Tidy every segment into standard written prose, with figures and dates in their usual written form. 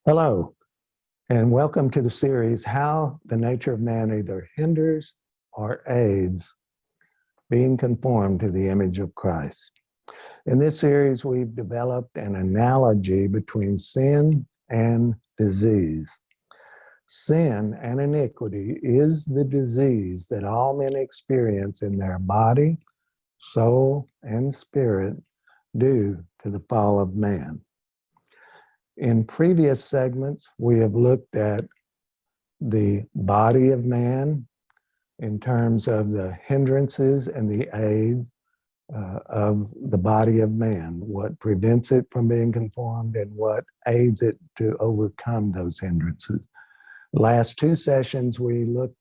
Hello, and welcome to the series, How the Nature of Man Either Hinders or Aids Being Conformed to the Image of Christ. In this series, we've developed an analogy between sin and disease. Sin and iniquity is the disease that all men experience in their body, soul, and spirit due to the fall of man. In previous segments, we have looked at the body of man in terms of the hindrances and the aids of the body of man, what prevents it from being conformed and what aids it to overcome those hindrances. Last two sessions, we looked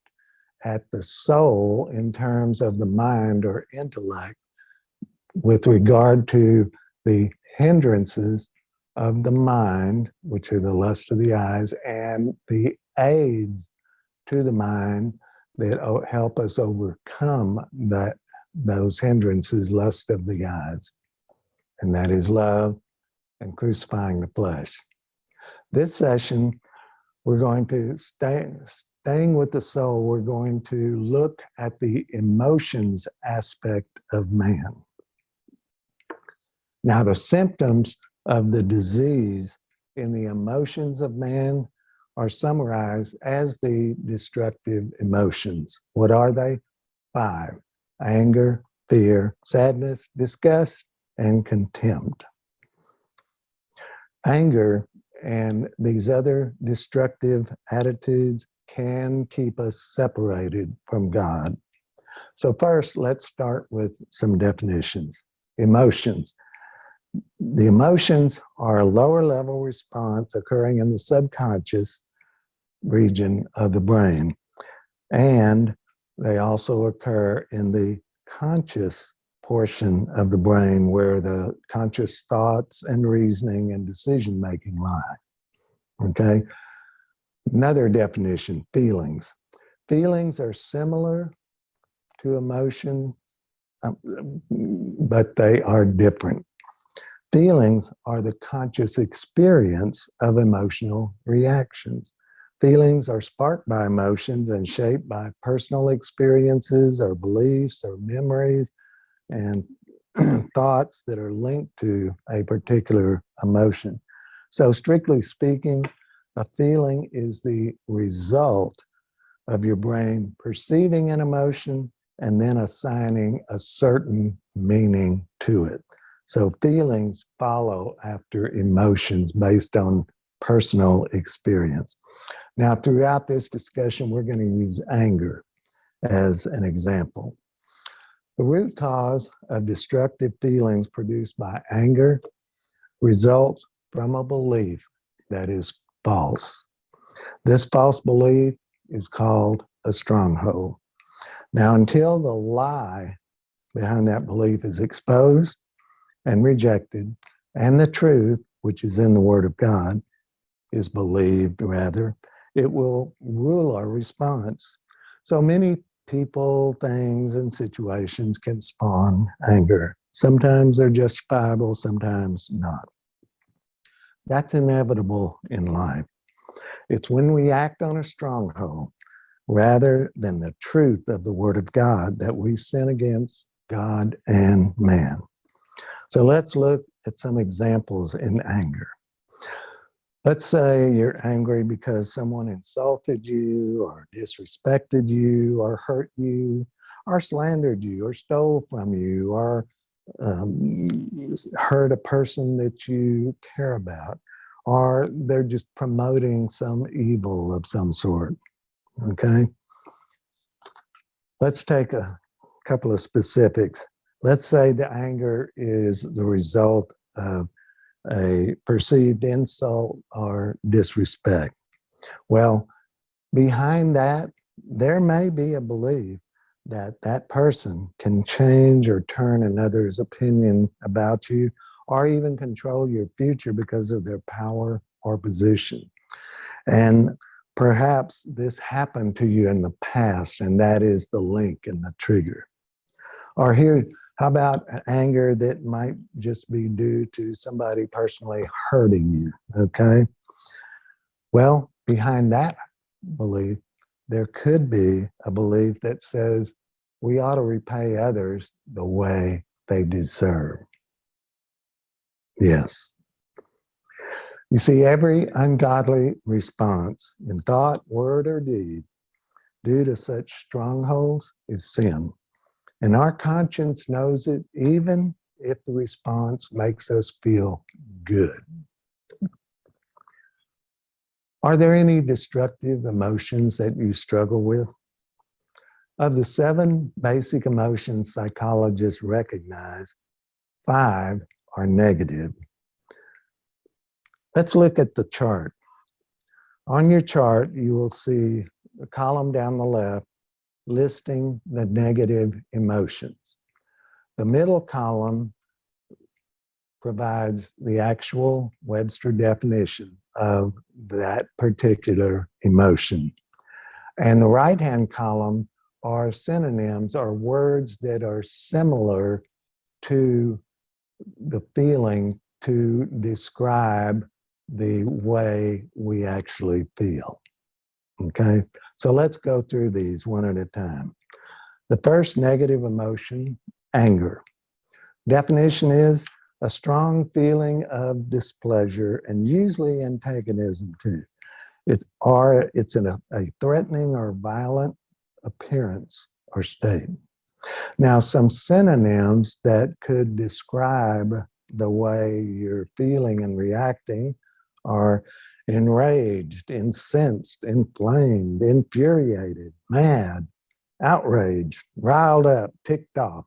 at the soul in terms of the mind or intellect with regard to the hindrances of the mind, which are the lust of the eyes, and the aids to the mind that help us overcome those hindrances, lust of the eyes, and that is love and crucifying the flesh. This session, we're going to staying with the soul, we're going to look at the emotions aspect of man. Now, the symptoms of the disease in the emotions of man are summarized as the destructive emotions. What are they? 5: anger, fear, sadness, disgust, and contempt. Anger and these other destructive attitudes can keep us separated from God. So first, let's start with some definitions. Emotions. The emotions are a lower level response occurring in the subconscious region of the brain, and they also occur in the conscious portion of the brain where the conscious thoughts and reasoning and decision making lie. Okay? Another definition: feelings. Feelings are similar to emotions, but they are different. Feelings are the conscious experience of emotional reactions. Feelings are sparked by emotions and shaped by personal experiences or beliefs or memories and thoughts that are linked to a particular emotion. So strictly speaking, a feeling is the result of your brain perceiving an emotion and then assigning a certain meaning to it. So feelings follow after emotions based on personal experience. Now, throughout this discussion, we're going to use anger as an example. The root cause of destructive feelings produced by anger results from a belief that is false. This false belief is called a stronghold. Now, until the lie behind that belief is exposed and rejected, and the truth, which is in the Word of God, is believed, rather, it will rule our response. So many people, things, and situations can spawn anger. Sometimes they're justifiable, sometimes not. That's inevitable in life. It's when we act on a stronghold rather than the truth of the Word of God that we sin against God and man. So let's look at some examples in anger. Let's say you're angry because someone insulted you or disrespected you or hurt you or slandered you or stole from you or hurt a person that you care about, or they're just promoting some evil of some sort. Okay? Let's take a couple of specifics. Let's say the anger is the result of a perceived insult or disrespect. Well, behind that, there may be a belief that that person can change or turn another's opinion about you or even control your future because of their power or position. And perhaps this happened to you in the past, and that is the link and the trigger. Or here, how about anger that might just be due to somebody personally hurting you, okay? Well, behind that belief, there could be a belief that says we ought to repay others the way they deserve. Yes. You see, every ungodly response in thought, word, or deed due to such strongholds is sin. And our conscience knows it even if the response makes us feel good. Are there any destructive emotions that you struggle with? Of the 7 basic emotions psychologists recognize, 5 are negative. Let's look at the chart. On your chart, you will see a column down the left listing the negative emotions. The middle column provides the actual Webster definition of that particular emotion. And the right-hand column are synonyms or words that are similar to the feeling to describe the way we actually feel. Okay, so let's go through these one at a time. The first negative emotion, anger. Definition is a strong feeling of displeasure and usually antagonism too. It's a threatening or violent appearance or state. Now, some synonyms that could describe the way you're feeling and reacting are enraged, incensed, inflamed, infuriated, mad, outraged, riled up, ticked off.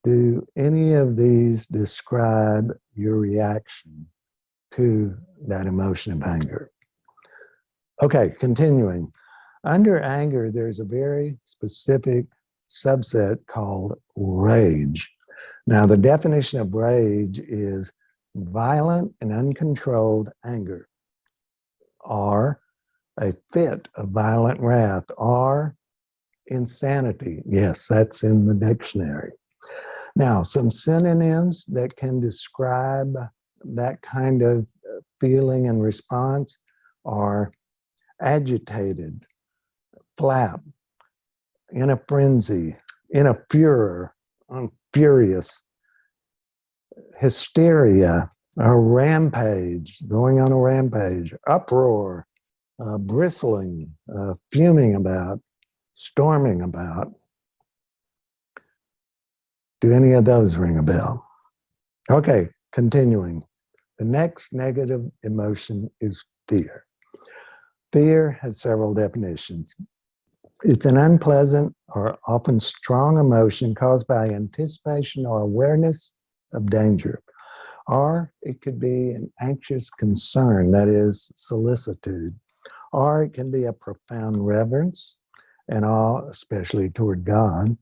Do any of these describe your reaction to that emotion of anger? Okay, continuing. Under anger, there's a very specific subset called rage. Now, the definition of rage is violent and uncontrolled anger, or a fit of violent wrath, or insanity. Yes, that's in the dictionary. Now, some synonyms that can describe that kind of feeling and response are agitated, flap, in a frenzy, in a furor, furious, hysteria, a rampage, going on a rampage, uproar, bristling, fuming about, storming about. Do any of those ring a bell? Okay, continuing. The next negative emotion is fear. Fear has several definitions. It's an unpleasant or often strong emotion caused by anticipation or awareness of danger. Or it could be an anxious concern, that is, solicitude. Or it can be a profound reverence and awe, especially toward God.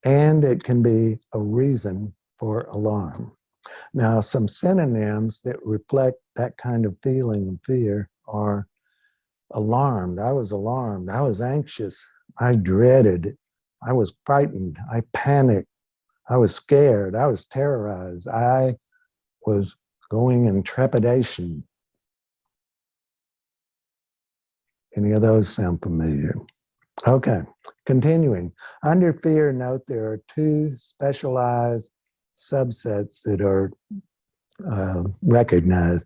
And it can be a reason for alarm. Now, some synonyms that reflect that kind of feeling and fear are alarmed. I was anxious. I dreaded. I was frightened. I panicked. I was scared. I was terrorized. I was going in trepidation. Any of those sound familiar? Okay, continuing. Under fear, note there are 2 specialized subsets that are recognized.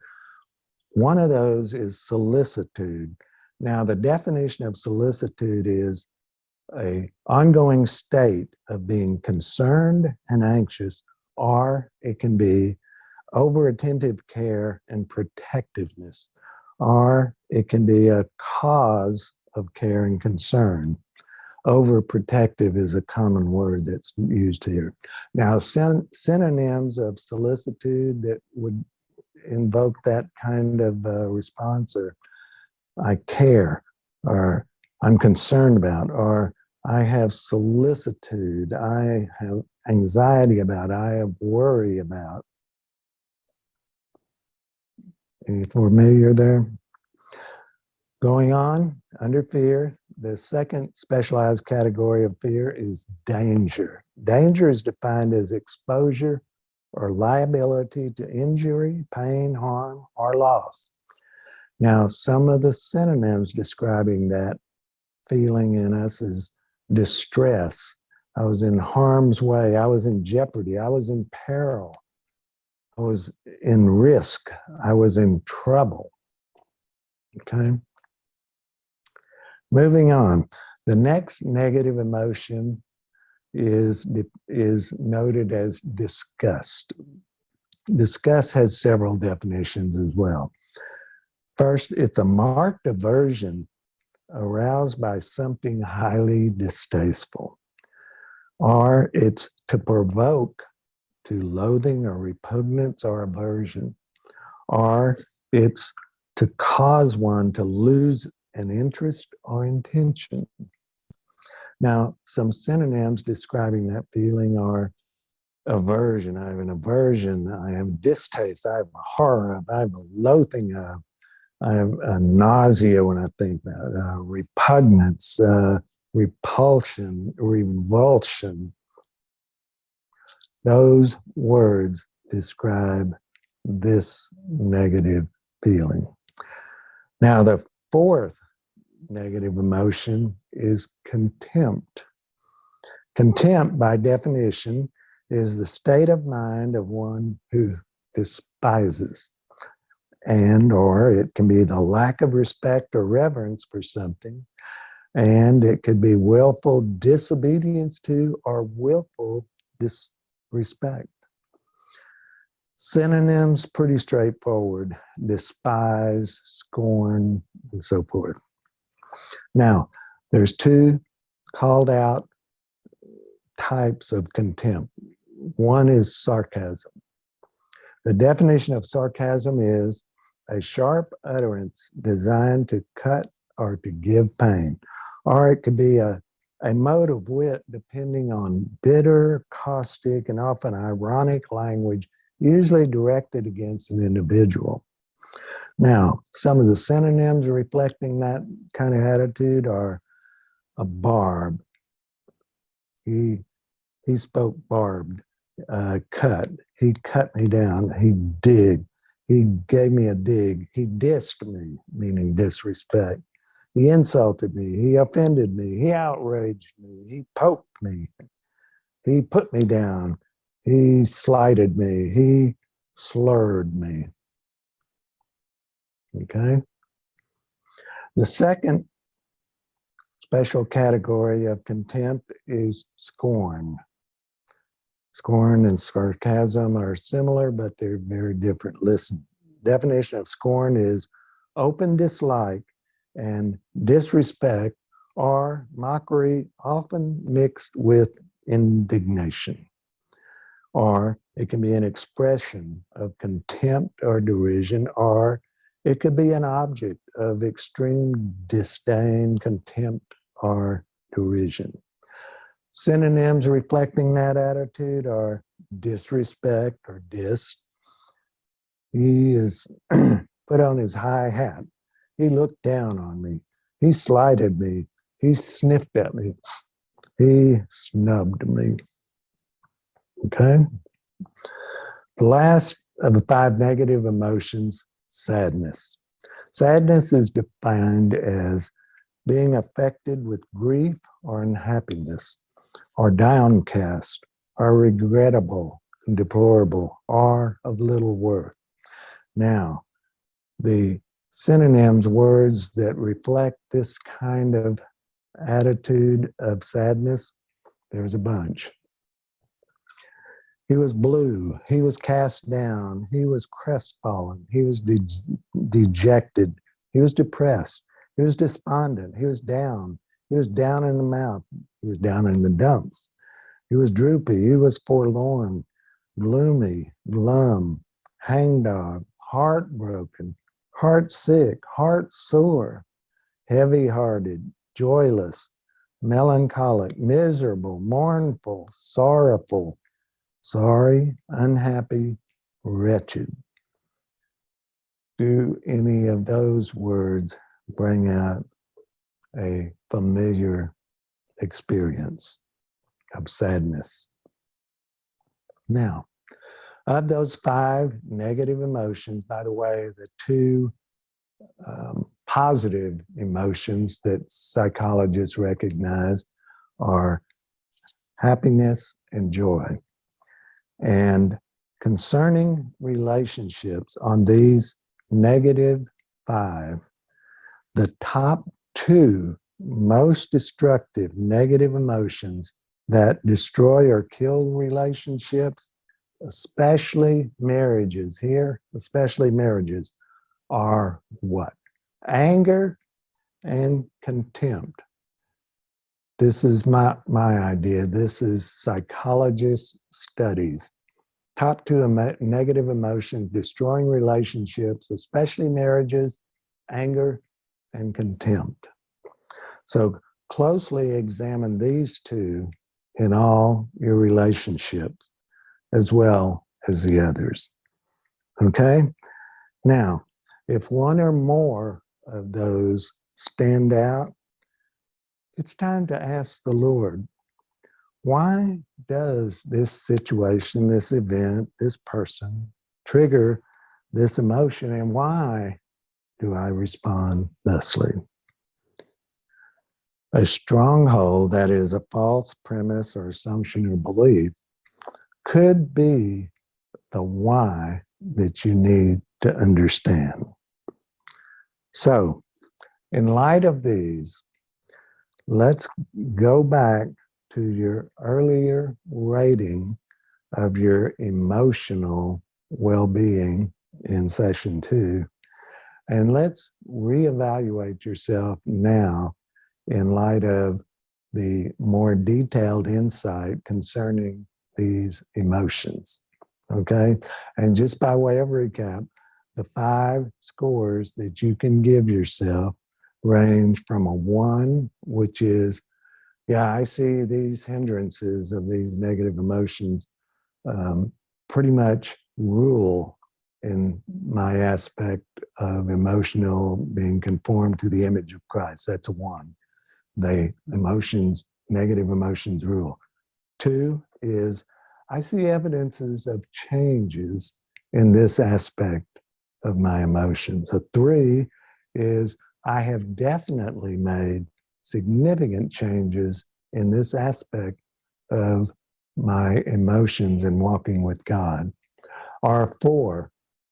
One of those is solicitude. Now, the definition of solicitude is an ongoing state of being concerned and anxious, or it can be over-attentive care and protectiveness, or it can be a cause of care and concern. Overprotective is a common word that's used here. Now, synonyms of solicitude that would invoke that kind of response are I care, or I'm concerned about, or I have solicitude, I have anxiety about, I have worry about. Any familiar there? Going on, under fear, the second specialized category of fear is danger. Danger is defined as exposure or liability to injury, pain, harm, or loss. Now, some of the synonyms describing that feeling in us is distress. I was in harm's way. I was in jeopardy. I was in peril. I was in risk. I was in trouble. Okay. Moving on. The next negative emotion is noted as disgust. Disgust has several definitions as well. First, it's a marked aversion aroused by something highly distasteful, or it's to provoke to loathing or repugnance or aversion, or it's to cause one to lose an interest or intention. Now, some synonyms describing that feeling are aversion. I have an aversion. I have distaste. I have a horror of. I have a loathing of. I have a nausea when I think about repugnance, repulsion, revulsion. Those words describe this negative feeling. Now, the fourth negative emotion is contempt. Contempt, by definition, is the state of mind of one who despises, and or it can be the lack of respect or reverence for something, and it could be willful disobedience to or willful disrespect. Synonyms, pretty straightforward: despise, scorn, and so forth. Now, there's two called out types of contempt. One is sarcasm. The definition of sarcasm is a sharp utterance designed to cut or to give pain, or it could be a mode of wit depending on bitter, caustic, and often ironic language, usually directed against an individual. Now, some of the synonyms reflecting that kind of attitude are a barb. He spoke barbed. Cut. He cut me down. He dig. He gave me a dig. He dissed me, meaning disrespect. He insulted me. He offended me. He outraged me. He poked me. He put me down. He slighted me. He slurred me. Okay? The second special category of contempt is scorn. Scorn and sarcasm are similar, but they're very different. Listen, definition of scorn is open dislike and disrespect or mockery, often mixed with indignation. Or it can be an expression of contempt or derision, or it could be an object of extreme disdain, contempt, or derision. Synonyms reflecting that attitude are disrespect or dissed. He is put on his high hat. He looked down on me. He slighted me. He sniffed at me. He snubbed me. Okay? The last of the five negative emotions, sadness. Sadness is defined as being affected with grief or unhappiness, or downcast, or regrettable and deplorable, or of little worth. Now, the synonyms, words that reflect this kind of attitude of sadness, there's a bunch. He was blue. He was cast down. He was crestfallen. He was dejected. He was depressed. He was despondent. He was down. He was down in the mouth. He was down in the dumps. He was droopy. He was forlorn, gloomy, glum, hangdog, heartbroken, heartsick, heartsore, heavy-hearted, joyless, melancholic, miserable, mournful, sorrowful, sorry, unhappy, wretched. Do any of those words bring out a familiar experience of sadness? Now, Of those 5 negative emotions, by the way, the 2 positive emotions that psychologists recognize are happiness and joy. And concerning relationships, on these negative 5, the top 2 most destructive negative emotions that destroy or kill relationships, especially marriages here, especially marriages, are what? Anger and contempt. This is my idea. This is psychologist studies. Top 2 negative emotions destroying relationships, especially marriages, anger and contempt. So closely examine these 2 in all your relationships as well as the others. Okay? Now, if one or more of those stand out, it's time to ask the Lord, why does this situation, this event, this person trigger this emotion, and why do I respond thusly? A stronghold, that is a false premise or assumption or belief, could be the why that you need to understand. So, in light of these, let's go back to your earlier rating of your emotional well-being in session 2, and let's reevaluate yourself now in light of the more detailed insight concerning these emotions. Okay? And just by way of recap, the 5 scores that you can give yourself range from a 1, which is, yeah, I see these hindrances of these negative emotions pretty much rule in my aspect of emotional being conformed to the image of Christ. That's a 1. The emotions, negative emotions rule. 2 is, I see evidences of changes in this aspect of my emotions. A 3 is, I have definitely made significant changes in this aspect of my emotions and walking with God. Or 4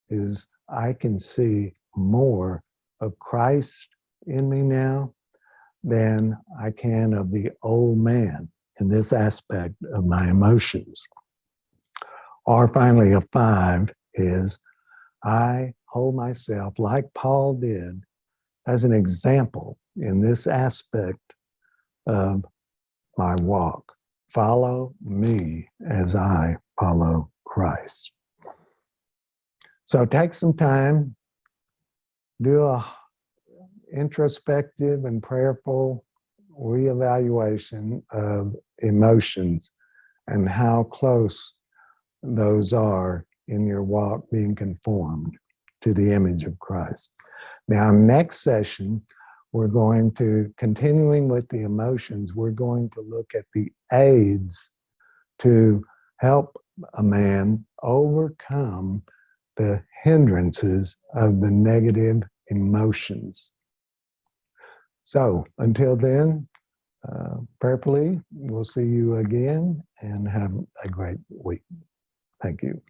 is, I can see more of Christ in me now than I can of the old man in this aspect of my emotions. Or finally, a 5 is, I hold myself, like Paul did, as an example in this aspect of my walk. Follow me as I follow Christ. So take some time, do a introspective and prayerful reevaluation of emotions and how close those are in your walk being conformed to the image of Christ. Now, next session, we're going to, continuing with the emotions, we're going to look at the aids to help a man overcome the hindrances of the negative emotions. So until then, prayerfully, we'll see you again and have a great week. Thank you.